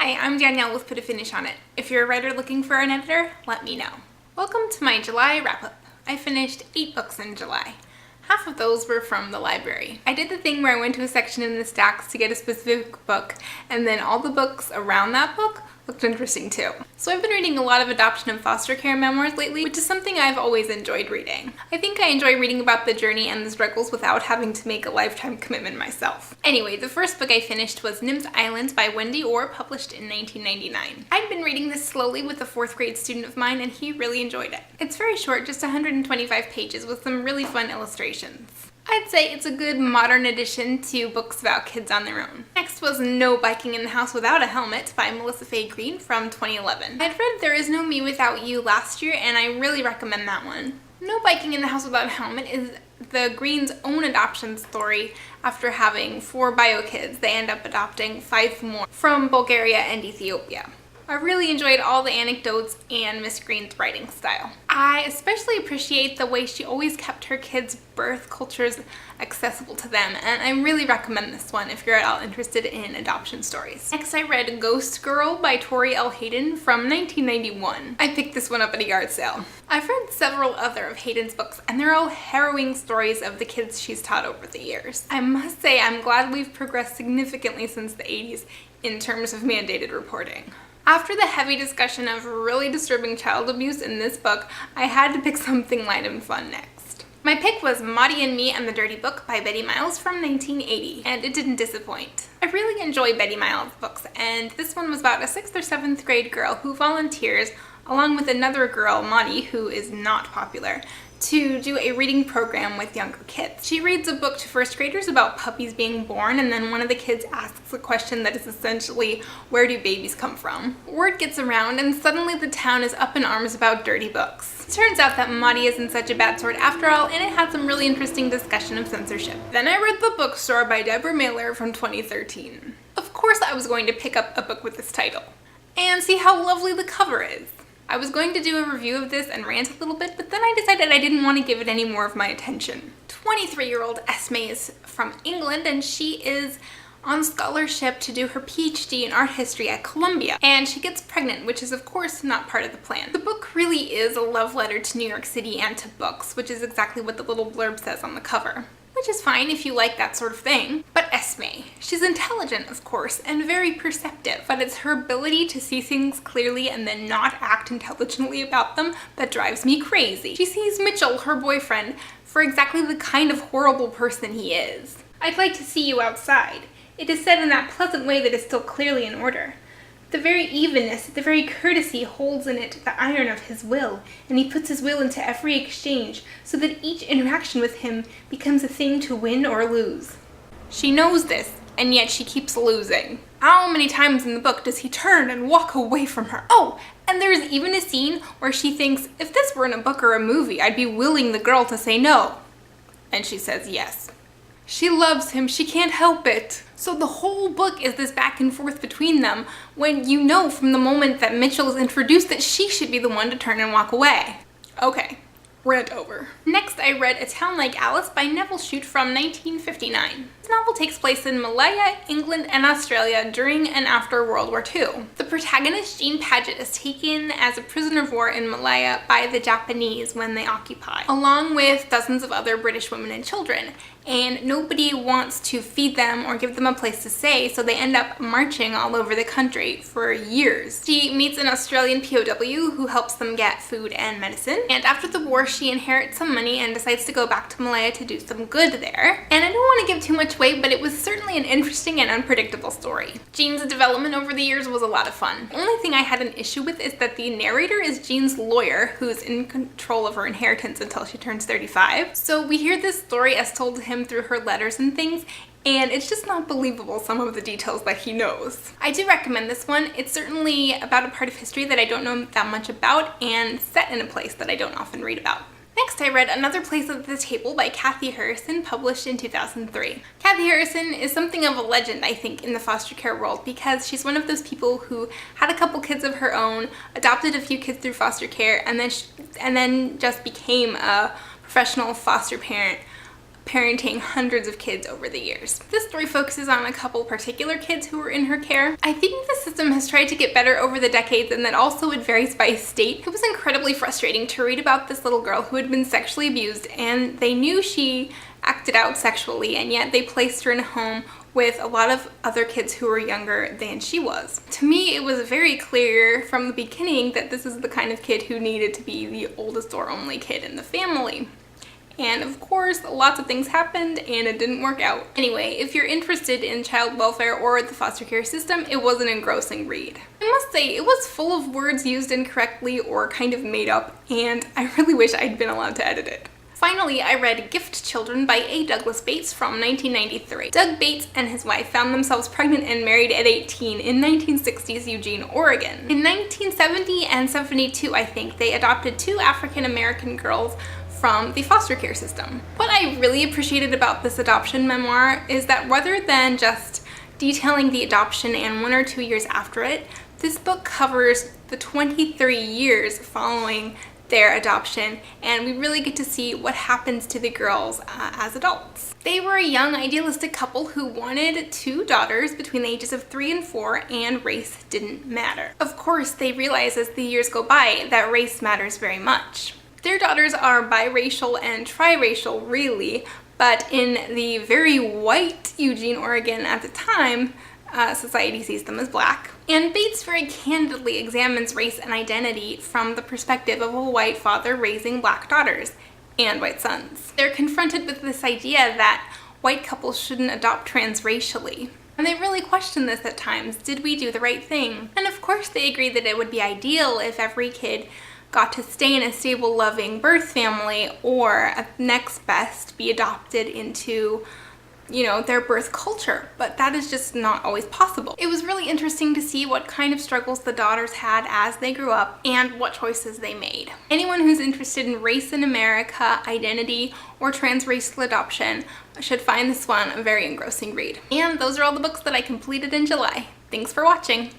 Hi, I'm Danielle with Put a Finish on It. If you're a writer looking for an editor, let me know. Welcome to my July wrap-up. I finished 8 books in July. Half of those were from the library. I did the thing where I went to a section in the stacks to get a specific book, and then all the books around that book looked interesting too. So I've been reading a lot of adoption and foster care memoirs lately, which is something I've always enjoyed reading. I think I enjoy reading about the journey and the struggles without having to make a lifetime commitment myself. Anyway, the first book I finished was Nymph Islands by Wendy Orr, published in 1999. I'd been reading this slowly with a 4th grade student of mine, and he really enjoyed it. It's very short, just 125 pages with some really fun illustrations. I'd say it's a good modern addition to books about kids on their own. Next was No Biking in the House Without a Helmet by Melissa Fay Green from 2011. I'd read There Is No Me Without You last year, and I really recommend that one. No Biking in the House Without a Helmet is the Greens' own adoption story. After having 4 bio kids, they end up adopting 5 more from Bulgaria and Ethiopia. I really enjoyed all the anecdotes and Miss Green's writing style. I especially appreciate the way she always kept her kids' birth cultures accessible to them, and I really recommend this one if you're at all interested in adoption stories. Next, I read Ghost Girl by Tori L. Hayden from 1991. I picked this one up at a yard sale. I've read several other of Hayden's books, and they're all harrowing stories of the kids she's taught over the years. I must say I'm glad we've progressed significantly since the 80s in terms of mandated reporting. After the heavy discussion of really disturbing child abuse in this book, I had to pick something light and fun next. My pick was Maudie and Me and the Dirty Book by Betty Miles from 1980, and it didn't disappoint. I really enjoy Betty Miles books, and this one was about a 6th or 7th grade girl who volunteers, along with another girl, Maudie, who is not popular, to do a reading program with younger kids. She reads a book to 1st graders about puppies being born, and then one of the kids asks a question that is essentially, where do babies come from? Word gets around, and suddenly the town is up in arms about dirty books. It turns out that Maudie isn't such a bad sort after all, and it had some really interesting discussion of censorship. Then I read The Bookstore by Deborah Mailer from 2013. Of course I was going to pick up a book with this title, and see how lovely the cover is. I was going to do a review of this and rant a little bit, but then I decided I didn't want to give it any more of my attention. 23-year-old Esme is from England, and she is on scholarship to do her PhD in art history at Columbia, and she gets pregnant, which is of course not part of the plan. The book really is a love letter to New York City and to books, which is exactly what the little blurb says on the cover. Which is fine if you like that sort of thing. But Esme, she's intelligent, of course, and very perceptive, but it's her ability to see things clearly and then not act intelligently about them that drives me crazy. She sees Mitchell, her boyfriend, for exactly the kind of horrible person he is. I'd like to see you outside. It is said in that pleasant way that is still clearly in order. The very evenness, the very courtesy holds in it the iron of his will, and he puts his will into every exchange, so that each interaction with him becomes a thing to win or lose. She knows this, and yet she keeps losing. How many times in the book does he turn and walk away from her? Oh, and there's even a scene where she thinks, if this were in a book or a movie, I'd be willing the girl to say no. And she says yes. She loves him, she can't help it. So the whole book is this back and forth between them, when you know from the moment that Mitchell is introduced that she should be the one to turn and walk away. Okay, rant over. Next I read A Town Like Alice by Neville Shute from 1959. This novel takes place in Malaya, England, and Australia during and after World War II. The protagonist, Jean Paget, is taken as a prisoner of war in Malaya by the Japanese when they occupy, along with dozens of other British women and children. And nobody wants to feed them or give them a place to stay, so they end up marching all over the country for years. She meets an Australian POW who helps them get food and medicine, and after the war she inherits some money and decides to go back to Malaya to do some good there. And I don't want to give too much away, but it was certainly an interesting and unpredictable story. Jean's development over the years was a lot of fun. The only thing I had an issue with is that the narrator is Jean's lawyer, who's in control of her inheritance until she turns 35. So we hear this story as told to him through her letters and things, and it's just not believable, some of the details that he knows. I do recommend this one. It's certainly about a part of history that I don't know that much about, and set in a place that I don't often read about. Next I read Another Place at the Table by Kathy Harrison, published in 2003. Kathy Harrison is something of a legend, I think, in the foster care world, because she's one of those people who had a couple kids of her own, adopted a few kids through foster care, and then just became a professional foster parent parenting hundreds of kids over the years. This story focuses on a couple particular kids who were in her care. I think the system has tried to get better over the decades, and that also it varies by state. It was incredibly frustrating to read about this little girl who had been sexually abused, and they knew she acted out sexually, and yet they placed her in a home with a lot of other kids who were younger than she was. To me, it was very clear from the beginning that this is the kind of kid who needed to be the oldest or only kid in the family. And of course, lots of things happened and it didn't work out. Anyway, if you're interested in child welfare or the foster care system, it was an engrossing read. I must say, it was full of words used incorrectly or kind of made up, and I really wish I'd been allowed to edit it. Finally, I read Gift Children by A. Douglas Bates from 1993. Doug Bates and his wife found themselves pregnant and married at 18 in 1960s Eugene, Oregon. In 1970 and 72, I think, they adopted 2 African American girls from the foster care system. What I really appreciated about this adoption memoir is that rather than just detailing the adoption and 1 or 2 years after it, this book covers the 23 years following their adoption, and we really get to see what happens to the girls as adults. They were a young, idealistic couple who wanted 2 daughters between the ages of 3 and 4, and race didn't matter. Of course, they realize as the years go by that race matters very much. Their daughters are biracial and triracial, really, but in the very white Eugene, Oregon at the time, society sees them as black. And Bates very candidly examines race and identity from the perspective of a white father raising black daughters and white sons. They're confronted with this idea that white couples shouldn't adopt transracially. And they really question this at times. Did we do the right thing? And of course they agree that it would be ideal if every kid got to stay in a stable, loving birth family, or next best, be adopted into, you know, their birth culture, but that is just not always possible. It was really interesting to see what kind of struggles the daughters had as they grew up and what choices they made. Anyone who's interested in race in America, identity, or transracial adoption should find this one a very engrossing read. And those are all the books that I completed in July. Thanks for watching.